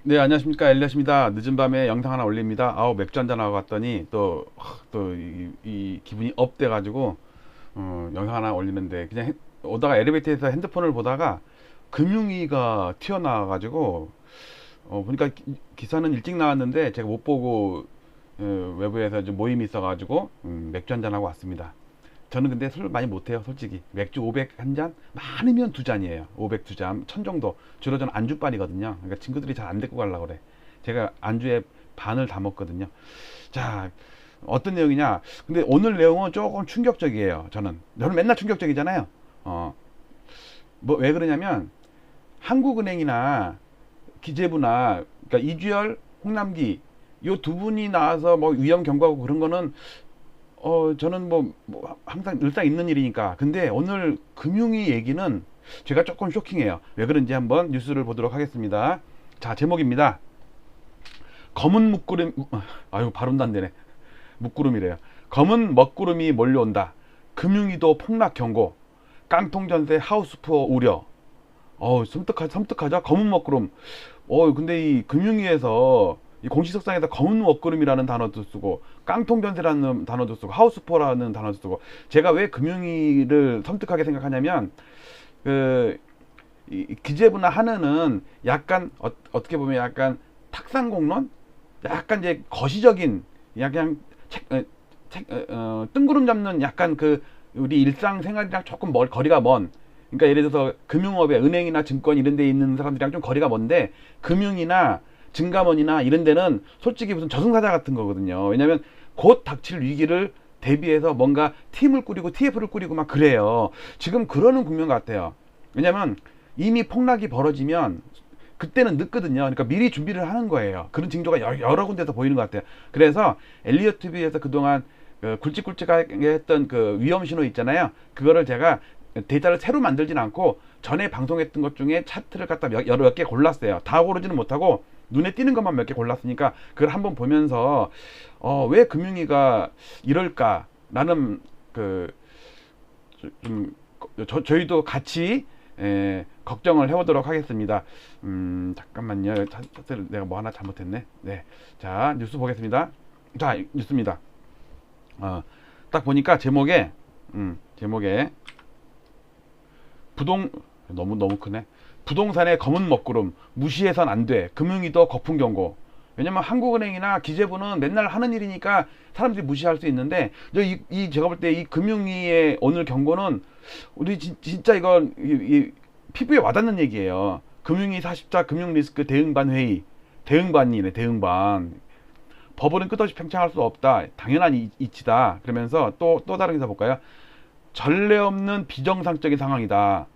네, 안녕하십니까. 엘리엇입니다. 늦은 밤에 영상 하나 올립니다. 아우, 맥주 한잔 하고 갔더니 또 이 기분이 업 돼가지고 영상 하나 올리는데 그냥 오다가 엘리베이터에서 핸드폰을 보다가 금융위가 튀어나와가지고 보니까 기사는 일찍 나왔는데 제가 못 보고 외부에서 좀 모임이 있어가지고 맥주 한잔 하고 왔습니다. 저는 근데 술 많이 못해요, 솔직히. 맥주 500 한 잔, 많으면 두 잔이에요. 500 두 잔, 1000 정도. 주로 저는 안주빨이거든요. 그러니까 친구들이 잘 안 데리고 가려고 그래. 제가 안주에 반을 다 먹거든요. 자, 어떤 내용이냐. 근데 오늘 내용은 조금 충격적이에요, 저는 맨날 충격적이잖아요. 왜 그러냐면, 한국은행이나 기재부나, 그러니까 이주열, 홍남기, 요 두 분이 나와서 뭐 위험 경고하고 그런 거는 저는 뭐 항상 늘상 있는 일이니까. 근데 오늘 금융위 얘기는 제가 조금 쇼킹해요. 왜 그런지 한번 뉴스를 보도록 하겠습니다. 자, 제목입니다. 검은 먹구름, 아유, 발음도 안 되네. 먹구름이래요. 검은 먹구름이 몰려온다. 금융위도 폭락 경고. 깡통 전세 하우스푸어 우려. 섬뜩하죠? 검은 먹구름. 근데 이 금융위에서 이 공시석상에서 검은 먹구름이라는 단어도 쓰고 깡통 전세라는 단어도 쓰고 하우스포라는 단어도 쓰고, 제가 왜 금융위를 섬뜩하게 생각하냐면 그 기재부나 하느는 약간 떻게 보면 약간 탁상공론, 약간 이제 거시적인, 그냥 뜬구름 잡는, 약간 그 우리 일상생활이랑 조금 거리가 먼, 그러니까 예를 들어서 금융업에 은행이나 증권 이런 데 있는 사람들이랑 좀 거리가 먼데, 금융이나 증감원이나 이런 데는 솔직히 무슨 저승사자 같은 거거든요. 왜냐면 곧 닥칠 위기를 대비해서 뭔가 팀을 꾸리고 TF를 꾸리고 막 그래요. 지금 그러는 국면 같아요. 왜냐면 이미 폭락이 벌어지면 그때는 늦거든요. 그러니까 미리 준비를 하는 거예요. 그런 징조가 여러 군데서 보이는 것 같아요. 그래서 엘리엇 TV에서 그동안 굵직굵직하게 했던 그 위험 신호 있잖아요. 그거를 제가 데이터를 새로 만들진 않고 전에 방송했던 것 중에 차트를 갖다 몇 개 골랐어요. 다 고르지는 못하고 눈에 띄는 것만 몇 개 골랐으니까 그걸 한번 보면서 왜 금융위가 이럴까라는 좀 저희도 같이 걱정을 해보도록 하겠습니다. 잠깐만요. 차트를 내가 뭐 하나 잘못했네. 네, 자, 뉴스 보겠습니다. 자, 뉴스입니다. 딱 보니까 제목에 너무 크네. 부동산의 검은 먹구름 무시해선 안 돼. 금융위도 거품 경고. 왜냐면 한국은행이나 기재부는 맨날 하는 일이니까 사람들이 무시할 수 있는데, 제가 볼 때 이 금융위의 오늘 경고는 우리 진짜 이건 피부에 와닿는 얘기예요. 금융위 40자 금융리스크 대응반 회의. 대응반이네, 대응반. 법원은 끝없이 팽창할 수 없다. 당연한 이치다. 그러면서 또 다른 기사 볼까요? 전례 없는 비정상적인 상황이다.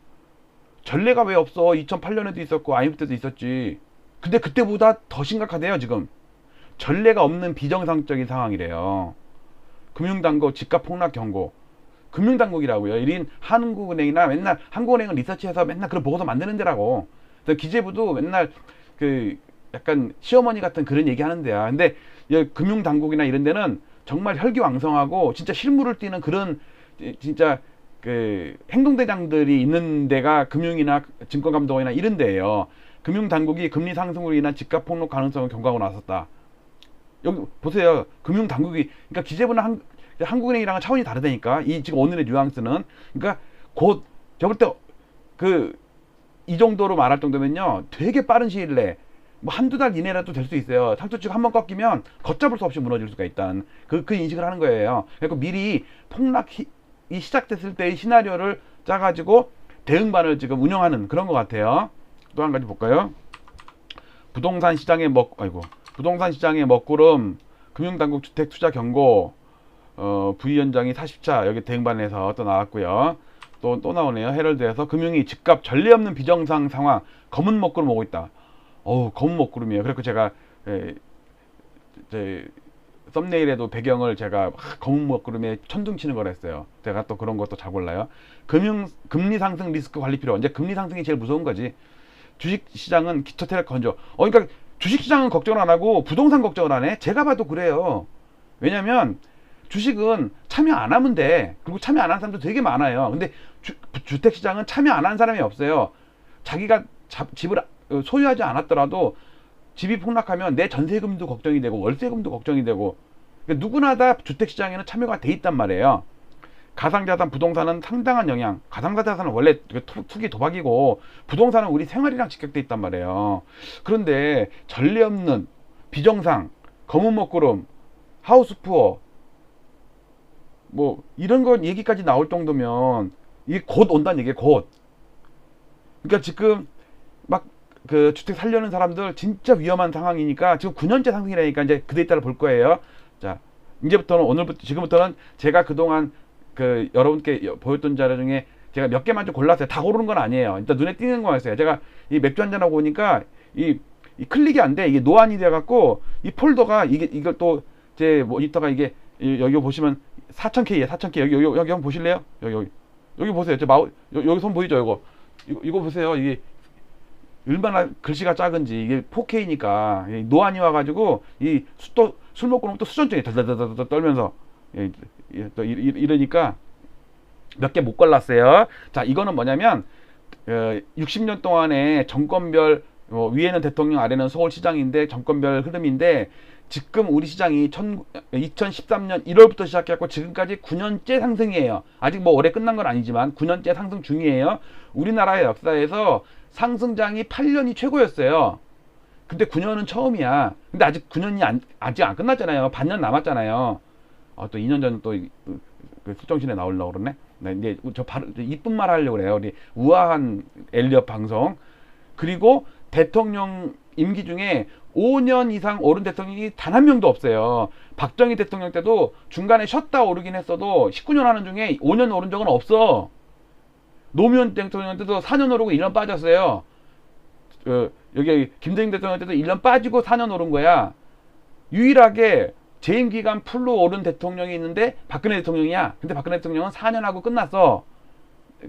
전례가 왜 없어? 2008년에도 있었고 IMF 때도 있었지. 근데 그때보다 더 심각하대요, 지금. 전례가 없는 비정상적인 상황이래요. 금융당국 집값 폭락 경고. 금융당국이라고요. 1인 한국은행이나 맨날, 한국은행은 리서치해서 맨날 그런 보고서 만드는 데라고. 그래서 기재부도 맨날 약간 시어머니 같은 그런 얘기 하는 데야. 근데 금융당국이나 이런 데는 정말 혈기왕성하고 진짜 실무를 띠는 그런, 진짜 행동대장들이 있는 데가 금융이나 증권감독원이나 이런 데예요. 금융당국이 금리 상승으로 인한 집값 폭락 가능성을 경고하고 나섰다. 여기 보세요. 금융당국이, 그러니까 기재부나 한국은행이랑은 차원이 다르다니까. 지금 오늘의 뉘앙스는. 그러니까 곧, 저볼 때 이 정도로 말할 정도면요, 되게 빠른 시일 내에 뭐 한두 달 이내라도 될 수 있어요. 상투치가 한번 꺾이면 걷잡을 수 없이 무너질 수가 있다는 그 인식을 하는 거예요. 그러니까 미리 폭락이 시작됐을 때의 시나리오를 짜가지고 대응반을 지금 운영하는 그런 것 같아요. 또 한 가지 볼까요? 부동산 시장의 먹구름, 금융당국 주택투자 경고, 부위원장이 40차 여기 대응반에서 또 나왔고요. 또 나오네요. 헤럴드에서 금융위 집값 전례 없는 비정상 상황, 검은 먹구름 오고 있다. 검은 먹구름이에요. 그래서 제가 썸네일에도 배경을 제가 검은 먹구름에 천둥 치는 걸 했어요. 제가 또 그런 것도 잘 골라요. 금리 상승 리스크 관리 필요. 이제 금리 상승이 제일 무서운 거지. 주식시장은 기초태력 건조. 그러니까 주식시장은 걱정을 안 하고 부동산 걱정을 안 해? 제가 봐도 그래요. 왜냐면 주식은 참여 안 하면 돼. 그리고 참여 안 하는 사람도 되게 많아요. 근데 주택시장은 참여 안 하는 사람이 없어요. 자기가 집을 소유하지 않았더라도 집이 폭락하면 내 전세금도 걱정이 되고 월세금도 걱정이 되고, 그러니까 누구나 다 주택시장에는 참여가 돼 있단 말이에요. 가상자산 부동산은 상당한 영향, 가상자산은 원래 투기 도박이고 부동산은 우리 생활이랑 직결돼 있단 말이에요. 그런데 전례 없는 비정상, 검은 먹구름, 하우스푸어, 뭐 이런 건 얘기까지 나올 정도면 이게 곧 온다는 얘기예요. 곧. 그러니까 지금 막 그 주택 살려는 사람들 진짜 위험한 상황이니까 지금 9년째 상승이라니까 이제 그 데이터를 볼 거예요. 자, 이제부터는 오늘부터 지금부터는 제가 그동안 그 여러분께 보였던 자료 중에 제가 몇 개만 좀 골랐어요. 다 고르는 건 아니에요. 일단 눈에 띄는 거 있어요. 제가 이 맥주 한잔 하고 오니까 이 클릭이 안 돼. 이게 노안이 돼 갖고 이 폴더가 이걸 또 제 모니터가 이게 여기 보시면 4000K에 4000K 여기 한번 보실래요? 여기 보세요. 여기 손 보이죠? 이거 보세요. 이게 얼마나 글씨가 작은지. 이게 4K니까 노안이 와가지고 이 술 먹고 나면 또 수전증이 덜덜덜덜 떨면서 또 이러니까 몇 개 못 골랐어요. 자, 이거는 뭐냐면 60년 동안에 정권별 위에는 대통령, 아래는 서울시장인데 정권별 흐름인데, 지금 우리 시장이 2013년 1월부터 시작해갖고 지금까지 9년째 상승이에요. 아직 뭐 올해 끝난 건 아니지만 9년째 상승 중이에요. 우리나라의 역사에서 상승장이 8년이 최고였어요. 근데 9년은 처음이야. 근데 아직 9년이 아직 안 끝났잖아요. 반년 남았잖아요. 또 2년 전에 또 수정신에 나오려고 그러네. 네, 이제 저 바로 이쁜 말 하려고 그래요. 우리 우아한 엘리엇 방송. 그리고 대통령 임기 중에 5년 이상 오른 대통령이 단 한 명도 없어요. 박정희 대통령 때도 중간에 쉬었다 오르긴 했어도 19년 하는 중에 5년 오른 적은 없어. 노무현 대통령 때도 4년 오르고 1년 빠졌어요. 여기 김대중 대통령 때도 1년 빠지고 4년 오른 거야. 유일하게 재임 기간 풀로 오른 대통령이 있는데 박근혜 대통령이야. 근데 박근혜 대통령은 4년 하고 끝났어.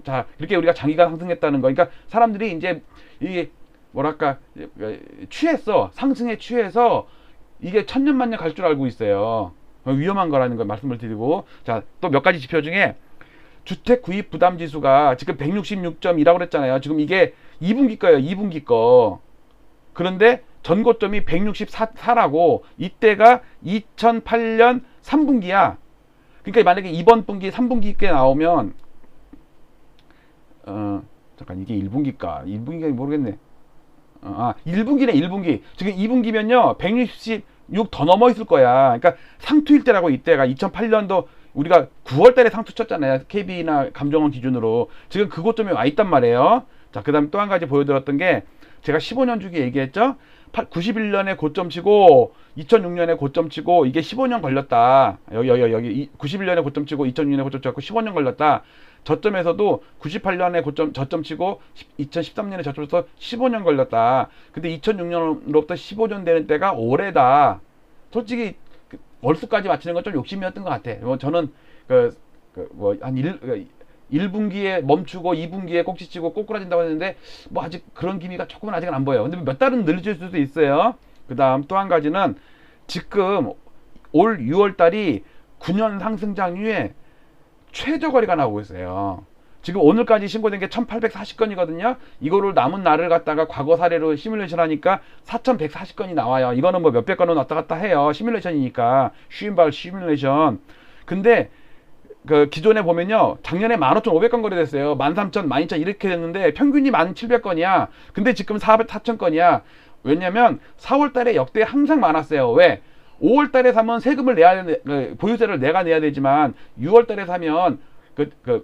자, 이렇게 우리가 장기간 상승했다는 거. 그러니까 사람들이 이제 이게 뭐랄까 취했어. 상승에 취해서 이게 천년만년 갈 줄 알고 있어요. 위험한 거라는 걸 말씀을 드리고, 자, 또 몇 가지 지표 중에 주택 구입 부담 지수가 지금 166.2라고 그랬잖아요. 지금 이게 2분기 거예요. 2분기 거. 그런데 전고점이 164라고, 이때가 2008년 3분기야. 그러니까 만약에 이번 분기 3분기께 나오면 잠깐, 이게 1분기가 2분기가 모르겠네. 1분기네. 1분기. 지금 2분기면요 166 더 넘어 있을 거야. 그러니까 상투일 때라고. 이때가 2008년도 우리가 9월 달에 상투 쳤잖아요. KB나 감정원 기준으로. 지금 그 고점에 와 있단 말이에요. 자, 그 다음 또 한 가지 보여드렸던 게, 제가 15년 주기 얘기했죠. 91년에 고점 치고 2006년에 고점 치고 이게 15년 걸렸다. 여기 91년에 고점 치고 2006년에 고점 치고 15년 걸렸다. 저점에서도 98년에 저점 치고 2013년에 저점에서 15년 걸렸다. 근데 2006년으로부터 15년 되는 때가 올해다. 솔직히 월수까지 맞추는 건 좀 욕심이었던 것 같아. 저는 한 1분기에 멈추고 2분기에 꼭지치고 꼬꾸라진다고 했는데 뭐 아직 그런 기미가 조금은 아직은 안 보여요. 근데 몇 달은 늘릴 수도 있어요. 그 다음 또 한 가지는 지금 올 6월 달이 9년 상승장 이후에 최저거래가 나오고 있어요. 지금 오늘까지 신고된 게 1840건이거든요. 이거를 남은 날을 갖다가 과거 사례로 시뮬레이션 하니까 4140건이 나와요. 이거는 뭐 몇백 건은 왔다 갔다 해요. 시뮬레이션이니까. 쉬운발 시뮬레이션. 근데 그 기존에 보면요, 작년에 15,500건 거래됐어요. 13,000, 12,000 이렇게 됐는데 평균이 1,700건이야. 근데 지금 4,000건이야. 왜냐면 4월 달에 역대 항상 많았어요. 왜? 5월 달에 사면 세금을 보유세를 내가 내야 되지만 6월 달에 사면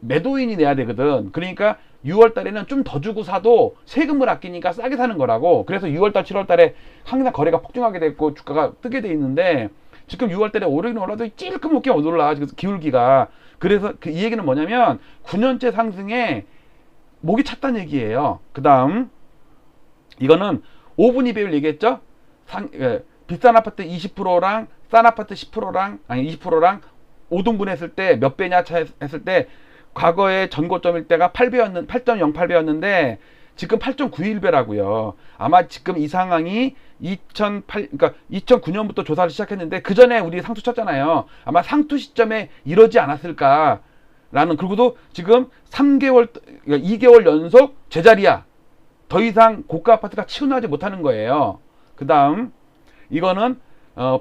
매도인이 내야 되거든. 그러니까 6월 달에는 좀 더 주고 사도 세금을 아끼니까 싸게 사는 거라고. 그래서 6월 달, 7월 달에 항상 거래가 폭증하게 됐고 주가가 뜨게 돼 있는데, 지금 6월 달에 오르긴 올라도 찔끔먹게 못 올라. 기울기가. 그래서 이 얘기는 뭐냐면 9년째 상승에 목이 찼다는 얘기예요. 그 다음 이거는 5분위 배율 얘기했죠. 비싼 아파트 20%랑 싼 아파트 10%랑 20%랑 5등분 했을 때 몇 배냐 했을 때, 과거에 전고점일 때가 8.08배였는데 지금 8.91배라고요. 아마 지금 이 상황이 2009년부터 조사를 시작했는데 그 전에 우리 상투 쳤잖아요. 아마 상투 시점에 이러지 않았을까라는. 그리고도 지금 2개월 연속 제자리야. 더 이상 고가 아파트가 치운하지 못하는 거예요. 그 다음 이거는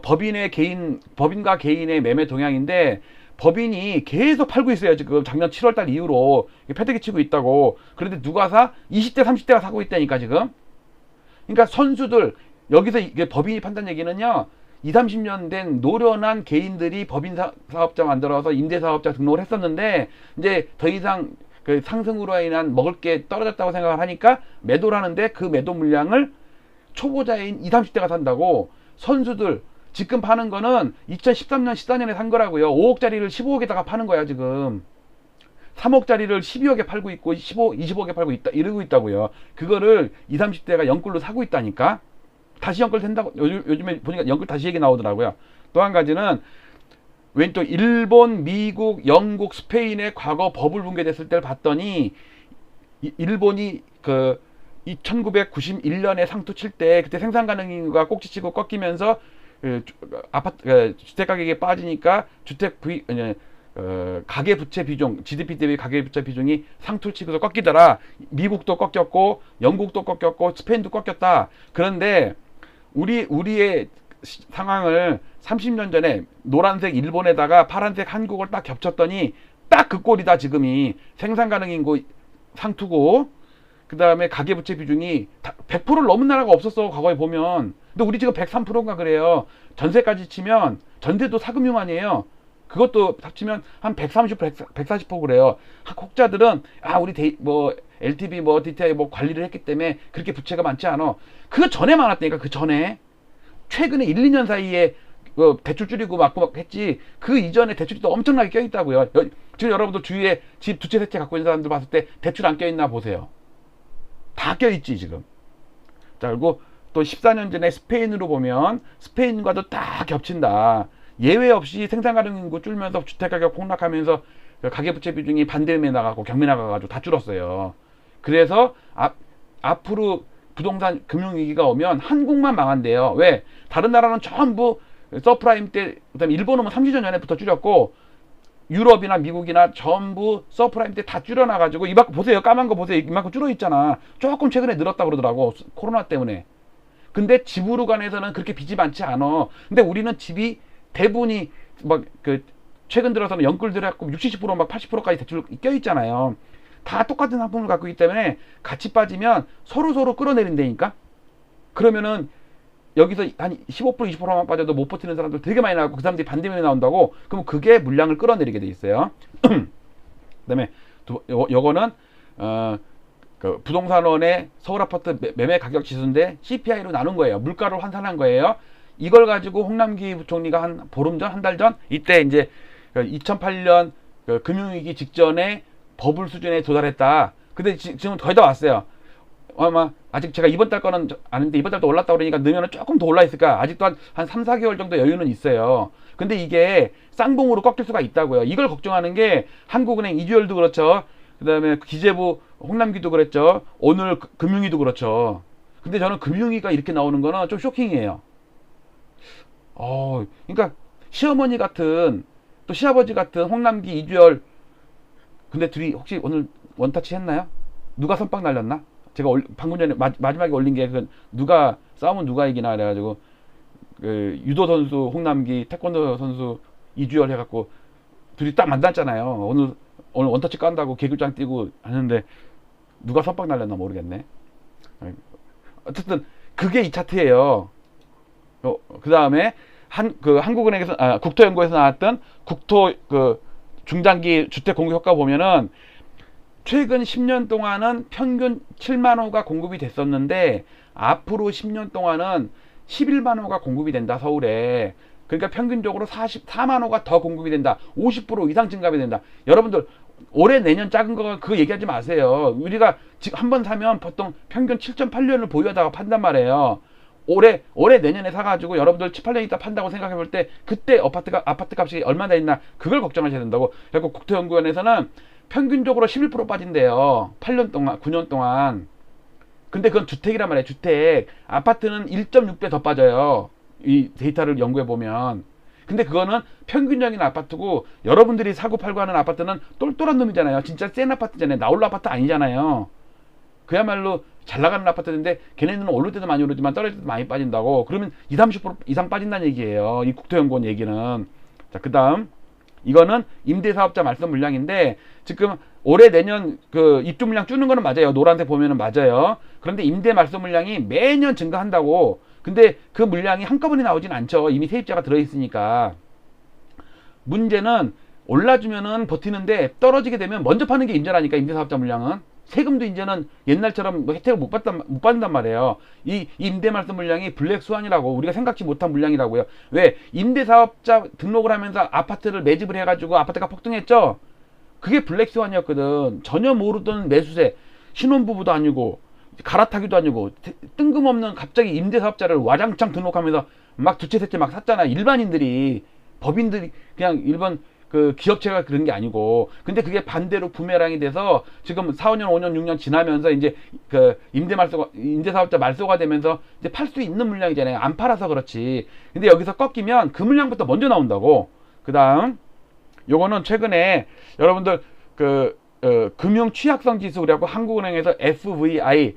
법인과 개인의 매매 동향인데, 법인이 계속 팔고 있어요. 지금 작년 7월달 이후로 패대기 치고 있다고. 그런데 누가 사? 20대 30대가 사고 있다니까 지금. 그러니까 선수들, 여기서 이게 법인이 판단 얘기는요, 20, 30년 된 노련한 개인들이 법인 사업자 만들어서 임대사업자 등록을 했었는데, 이제 더 이상 그 상승으로 인한 먹을 게 떨어졌다고 생각을 하니까 매도를 하는데, 그 매도 물량을 초보자인 20, 30대가 산다고. 선수들 지금 파는 거는 2013년 14년에 산 거라고요. 5억짜리를 15억에다가 파는 거야 지금. 3억짜리를 12억에 팔고 있고 20억에 팔고 있다, 이러고 있다고요. 그거를 20, 30대가 연끌로 사고 있다니까. 다시 연끌 된다고. 요즘에 보니까 연끌 다시 얘기 나오더라고요. 또 한 가지는, 웬 또 일본, 미국, 영국, 스페인의 과거 버블 붕괴됐을 때를 봤더니, 일본이 그 1991년에 상투 칠 때, 그때 생산 가능인구가 꼭지치고 꺾이면서 주택 가격이 빠지니까 가계 부채 비중, GDP 대비 가계 부채 비중이 상투를 치고서 꺾이더라. 미국도 꺾였고 영국도 꺾였고 스페인도 꺾였다. 그런데 우리의 상황을 30년 전에 노란색 일본에다가 파란색 한국을 딱 겹쳤더니 딱 그 꼴이다. 지금이 생산 가능 인구 상투고, 그 다음에 가계부채 비중이 100%를 넘은 나라가 없었어 과거에 보면. 근데 우리 지금 103%인가 그래요. 전세까지 치면, 전세도 사금융 아니에요. 그것도 합치면 한 130, 140% 그래요. 혹자들은 우리 LTV DTI 관리를 했기 때문에 그렇게 부채가 많지 않아. 그 전에 많았다니까. 그 전에 최근에 1, 2년 사이에 대출 줄이고 막 했지. 그 이전에 대출이 또 엄청나게 껴있다고요. 지금 여러분도 주위에 집 두 채 세 채 갖고 있는 사람들 봤을 때 대출 안 껴있나 보세요. 다 껴있지 지금. 자, 그리고 또 14년 전에 스페인으로 보면 스페인과도 딱 겹친다. 예외 없이 생산 가능 인구 줄면서 주택가격 폭락하면서 가계부채 비중이 반대면 나가고 경매 나가가지고 다 줄었어요. 그래서 앞으로 부동산 금융위기가 오면 한국만 망한대요. 왜? 다른 나라는 전부 서프라임 때, 그다음에 일본은 30년 전에부터 줄였고, 유럽이나 미국이나 전부 서프라임 때 다 줄여놔가지고, 이만큼 보세요. 까만 거 보세요. 이만큼 줄어있잖아. 조금 최근에 늘었다 그러더라고. 코로나 때문에. 근데 집으로 관해서는 그렇게 빚이 많지 않아. 근데 우리는 집이 대부분이 최근 들어서는 연끌 들어갖고 60, 70% 80%까지 대출 껴있잖아요. 다 똑같은 상품을 갖고 있기 때문에 같이 빠지면 서로 끌어내린다니까. 그러면은 여기서 한 15%, 20%만 빠져도 못 버티는 사람들 되게 많이 나오고, 그 사람들이 반대면에 나온다고. 그럼 그게 물량을 끌어내리게 돼 있어요. 그다음에 요거는 그 부동산원의 서울 아파트 매매 가격 지수인데 CPI로 나눈 거예요. 물가로 환산한 거예요. 이걸 가지고 홍남기 부총리가 한 보름 전, 한 달 전, 이때 이제 2008년 금융위기 직전에 버블 수준에 도달했다. 근데 지금 거의 다 왔어요. 아마 아직 제가 이번 달 거는 아닌데, 이번 달도 올랐다 그러니까 넣으면 조금 더 올라 있을까. 아직도 한 3, 4개월 정도 여유는 있어요. 근데 이게 쌍봉으로 꺾일 수가 있다고요. 이걸 걱정하는 게 한국은행 이주열도 그렇죠. 그 다음에 기재부 홍남기도 그랬죠. 오늘 금융위도 그렇죠. 근데 저는 금융위가 이렇게 나오는 거는 좀 쇼킹이에요. 그러니까 시어머니 같은, 또 시아버지 같은 홍남기, 이주열, 근데 둘이 혹시 오늘 원타치 했나요? 누가 선빵 날렸나? 제가 방금 전에 마지막에 올린 게 누가 싸우면 누가 이기나 그래가지고, 유도 선수 홍남기, 태권도 선수 이주열 해갖고 둘이 딱 만났잖아요. 오늘 원터치 깐다고 개굴장 뛰고 하는데 누가 선빵 날렸나 모르겠네. 어쨌든 그게 이 차트예요. 그 다음에 한국은행에서 국토연구에서 나왔던 국토 중장기 주택 공급 효과 보면은, 최근 10년 동안은 평균 7만 호가 공급이 됐었는데 앞으로 10년 동안은 11만 호가 공급이 된다, 서울에. 그러니까 평균적으로 44만 호가 더 공급이 된다. 50% 이상 증가가 된다. 여러분들 올해 내년 작은 거 그거 얘기하지 마세요. 우리가 지금 한 번 사면 보통 평균 7.8년을 보유하다가 판단 말이에요. 올해 내년에 사가지고 여러분들 7, 8년 있다 판다고 생각해 볼 때, 그때 아파트 값이 얼마나 있나 그걸 걱정하셔야 된다고. 그리고 국토연구원에서는 평균적으로 11% 빠진대요. 8년 동안, 9년 동안. 근데 그건 주택이란 말이에요. 주택. 아파트는 1.6배 더 빠져요. 이 데이터를 연구해 보면. 근데 그거는 평균적인 아파트고, 여러분들이 사고 팔고 하는 아파트는 똘똘한 놈이잖아요. 진짜 센 아파트잖아요. 나홀로 아파트 아니잖아요. 그야말로 잘 나가는 아파트인데 걔네들은 오를 때도 많이 오르지만 떨어질 때도 많이 빠진다고. 그러면 20-30% 이상 빠진다는 얘기예요. 이 국토연구원 얘기는. 자, 그 다음 이거는 임대사업자 말소 물량인데 지금 올해 내년 그 입주 물량 줄는 거는 맞아요. 노란색 보면은 맞아요. 그런데 임대 말소 물량이 매년 증가한다고. 근데 그 물량이 한꺼번에 나오진 않죠. 이미 세입자가 들어있으니까. 문제는 올라주면은 버티는데 떨어지게 되면 먼저 파는 게 임대라니까. 임대사업자 물량은 세금도 이제는 옛날처럼 뭐 혜택을 못 받는단 말이에요. 이 임대 말소 물량이 블랙스완이라고, 우리가 생각지 못한 물량이라고요. 왜? 임대사업자 등록을 하면서 아파트를 매집을 해가지고 아파트가 폭등했죠. 그게 블랙스완이었거든. 전혀 모르던 매수세, 신혼부부도 아니고 갈아타기도 아니고 뜬금없는 갑자기 임대사업자를 와장창 등록하면서 막 두 채 세 채 막 샀잖아. 일반인들이, 법인들이, 그냥 일반 그 기업체가 그런 게 아니고. 근데 그게 반대로 부메랑이 돼서 지금 4, 5년, 5년, 6년 지나면서 이제 그 임대사업자 말소가 되면서 이제 팔 수 있는 물량이잖아요. 안 팔아서 그렇지. 근데 여기서 꺾이면 그 물량부터 먼저 나온다고. 그 다음 요거는 최근에 여러분들 금융 취약성 지수, 그래갖고 한국은행에서 FVI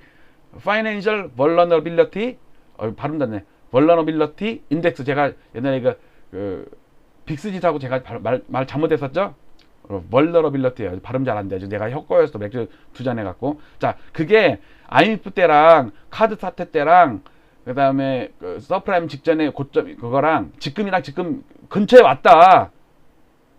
Financial Vulnerability 발음 닿네. Vulnerability Index, 제가 옛날에 빅스짓하고 제가 말 잘못했었죠? Vulnerability예요. 발음 잘 안 되죠. 내가 혀꺼여서 맥주 두 잔 해갖고. 자, 그게 IMF 때랑 카드 사태 때랑 그 다음에 서프라임 직전에 고점 그거랑 지금이랑 지금 근처에 왔다.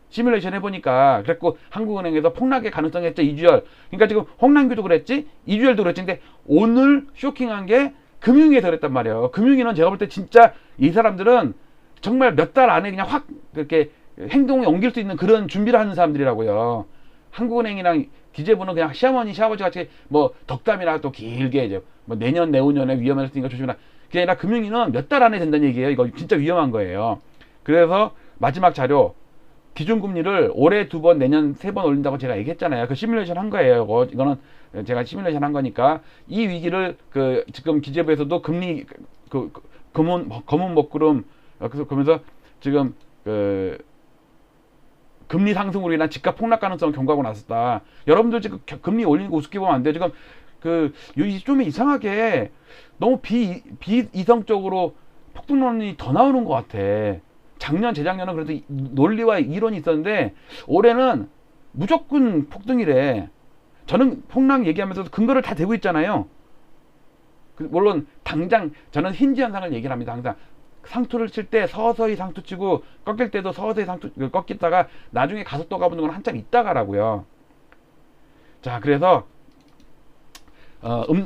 시뮬레이션 해보니까. 그랬고 한국은행에서 폭락의 가능성이 했죠. 이주열. 그러니까 지금 홍남기도 그랬지, 이주열도 그랬지. 근데 오늘 쇼킹한 게 금융위에서 그랬단 말이에요. 금융위는 제가 볼 때 진짜 이 사람들은 정말 몇 달 안에 그냥 확 그렇게 행동에 옮길 수 있는 그런 준비를 하는 사람들이라고요. 한국은행이랑 기재부는 그냥 시어머니 시아버지 같이 뭐 덕담이나 또 길게 이제 뭐 내년 내후년에 위험할 수 있으니까 조심해라. 그게 아니라 금융위는 몇 달 안에 된다는 얘기예요. 이거 진짜 위험한 거예요. 그래서 마지막 자료, 기준금리를 올해 2번, 내년 3번 올린다고 제가 얘기했잖아요. 그 시뮬레이션 한 거예요. 이거는 제가 시뮬레이션 한 거니까. 이 위기를 지금 기재부에서도 금리 검은 먹구름, 그러면서 지금 금리 상승으로 인한 집값 폭락 가능성을 경고하고 나섰다. 여러분들 지금 금리 올리는 거 우습게 보면 안 돼요. 지금 좀 이상하게 너무 비이성적으로 폭등론이 더 나오는 것 같아. 작년, 재작년은 그래도 논리와 이론이 있었는데 올해는 무조건 폭등이래. 저는 폭락 얘기하면서도 근거를 다 대고 있잖아요. 물론 당장 저는 힌지 현상을 얘기를 합니다. 항상 상투를 칠 때 서서히 상투 치고 꺾일 때도 서서히 상투 꺾이다가 나중에 가속도가 붙는 건 한참 있다가라고요. 자, 그래서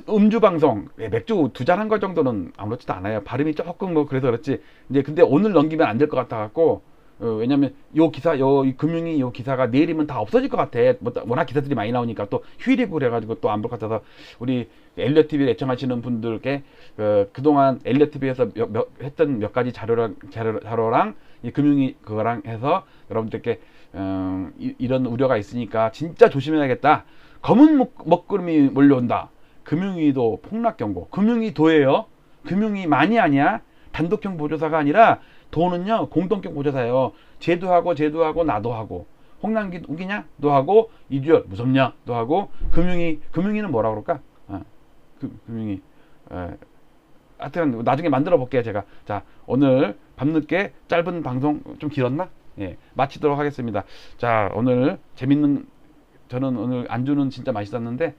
음주 방송, 맥주 2잔 한 거 정도는 아무렇지도 않아요. 발음이 조금 뭐 그래서 그렇지. 이제 근데 오늘 넘기면 안 될 것 같아 갖고, 왜냐면 이 금융이 요 기사가 내일이면 다 없어질 것 같아. 뭐 워낙 기사들이 많이 나오니까. 또 휴일이고 그래가지고 또 안 볼 것 같아서 우리 엘리엇 TV를 애청하시는 분들께 그동안 엘리엇 TV에서 했던 몇 가지 자료랑 이 금융이 그거랑 해서 여러분들께 이런 우려가 있으니까 진짜 조심해야겠다. 검은 먹구름이 몰려온다. 금융위도 폭락 경고. 금융위도예요. 금융위만이 아니야. 단독형 보조사가 아니라 도는요 공동형 보조사예요. 쟤도 하고 나도 하고. 홍남기 우기냐? 너 하고. 이주열 무섭냐? 너 하고. 금융위는 뭐라 그럴까? 금융위. 하여튼 나중에 만들어 볼게요 제가. 자, 오늘 밤늦게 짧은 방송 좀 길었나? 예, 마치도록 하겠습니다. 자, 오늘 저는 오늘 안주는 진짜 맛있었는데,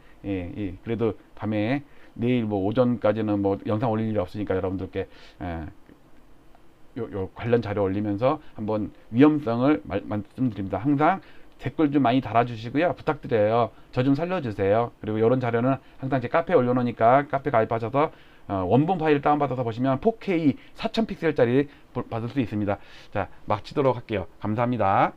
그래도 밤에 내일 뭐 오전까지는 뭐 영상 올릴 일이 없으니까 여러분들께 요 관련 자료 올리면서 한번 위험성을 말씀드립니다. 항상 댓글 좀 많이 달아주시고요. 부탁드려요. 저 좀 살려주세요. 그리고 이런 자료는 항상 제 카페에 올려놓으니까 카페 가입하셔서 원본 파일 다운받아서 보시면 4K 4000픽셀짜리 받을 수 있습니다. 자, 마치도록 할게요. 감사합니다.